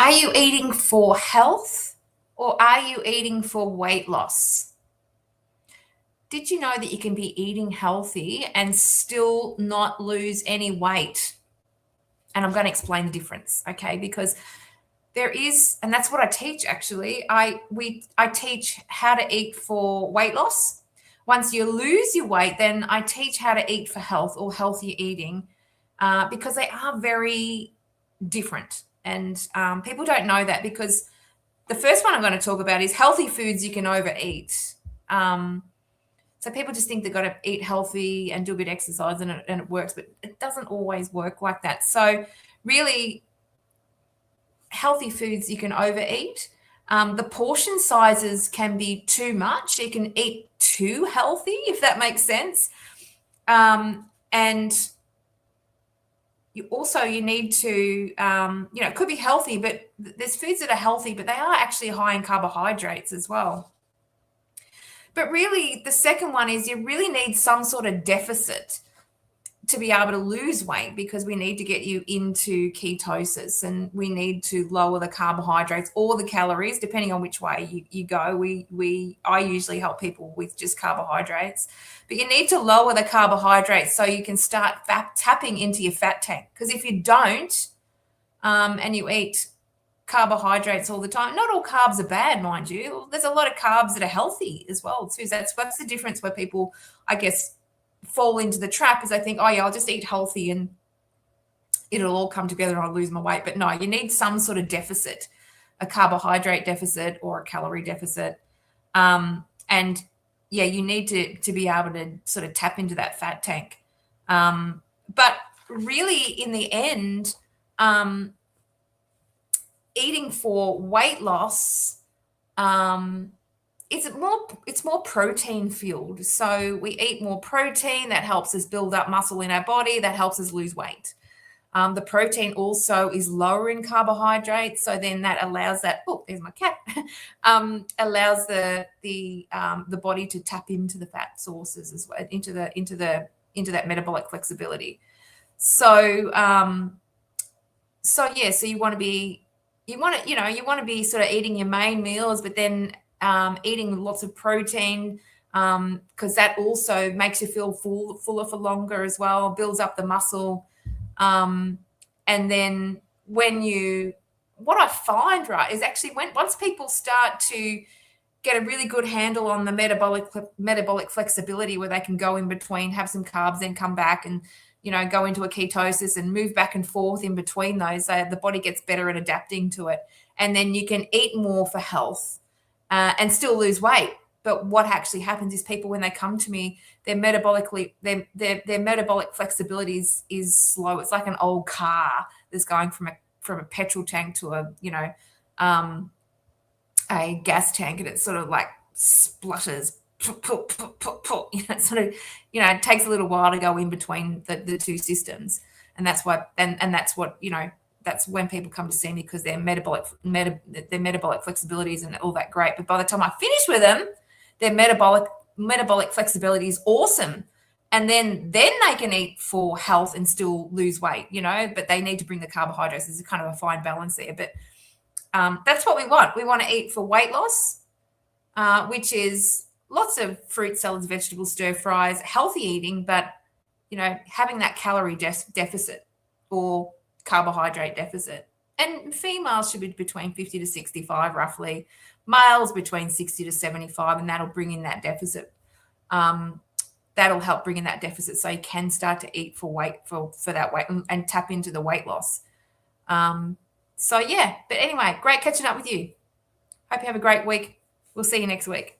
Are you eating for health or are you eating for weight loss? Did you know that you can be eating healthy and still not lose any weight? And I'm going to explain the difference, okay? Because there is, and that's what I teach actually. I teach how to eat for weight loss. Once you lose your weight, then I teach how to eat for health or healthy eating, because they are very different. And people don't know that, because the first one I'm going to talk about is healthy foods you can overeat. So people just think they've got to eat healthy and do a bit of exercise and it works, but it doesn't always work like that. So really, healthy foods you can overeat. The portion sizes can be too much. You can eat too healthy, if that makes sense. And you need to, it could be healthy, but there's foods that are healthy, but they are actually high in carbohydrates as well. But really, the second one is you really need some sort of deficit to be able to lose weight, because we need to get you into ketosis and we need to lower the carbohydrates or the calories, depending on which way you go. I usually help people with just carbohydrates, but you need to lower the carbohydrates so you can start tapping into your fat tank. Because if you don't, and you eat carbohydrates all the time, not all carbs are bad, mind you. There's a lot of carbs that are healthy as well too. So that's the difference where people, I guess, fall into the trap, is I think, oh yeah, I'll just eat healthy and it'll all come together and I'll lose my weight. But no, you need some sort of deficit, a carbohydrate deficit or a calorie deficit. And yeah, you need to be able to sort of tap into that fat tank. But really, in the end, eating for weight loss, it's more protein fueled. So we eat more protein. That helps us build up muscle in our body. That helps us lose weight. The protein also is lower in carbohydrates, so then that allows that. Oh, there's my cat. Allows the body to tap into the fat sources as well, into that metabolic flexibility. So yeah, so you want to be sort of eating your main meals, but then eating lots of protein, because that also makes you feel fuller for longer as well, builds up the muscle. And then what I find, right, is actually once people start to get a really good handle on the metabolic flexibility, where they can go in between, have some carbs, then come back and, go into a ketosis and move back and forth in between those, so the body gets better at adapting to it. And then you can eat more for health, and still lose weight. But what actually happens is people, when they come to me, their metabolic flexibility is slow. It's like an old car that's going from a petrol tank to a gas tank, and it sort of like splutters. It takes a little while to go in between the two systems, and that's why. And that's what that's when people come to see me, because their metabolic flexibility isn't all that great. But by the time I finish with them, their metabolic flexibility is awesome, and then they can eat for health and still lose weight. But they need to bring the carbohydrates. There's a kind of a fine balance there. But that's what we want. We want to eat for weight loss, which is lots of fruit, salads, vegetables, stir fries, healthy eating, but having that calorie deficit or carbohydrate deficit. And females should be between 50 to 65 roughly, males between 60 to 75, and that'll bring in that deficit. That'll help bring in that deficit, so you can start to eat for that weight and tap into the weight loss. So yeah, but anyway, great catching up with you. Hope you have a great week. We'll see you next week.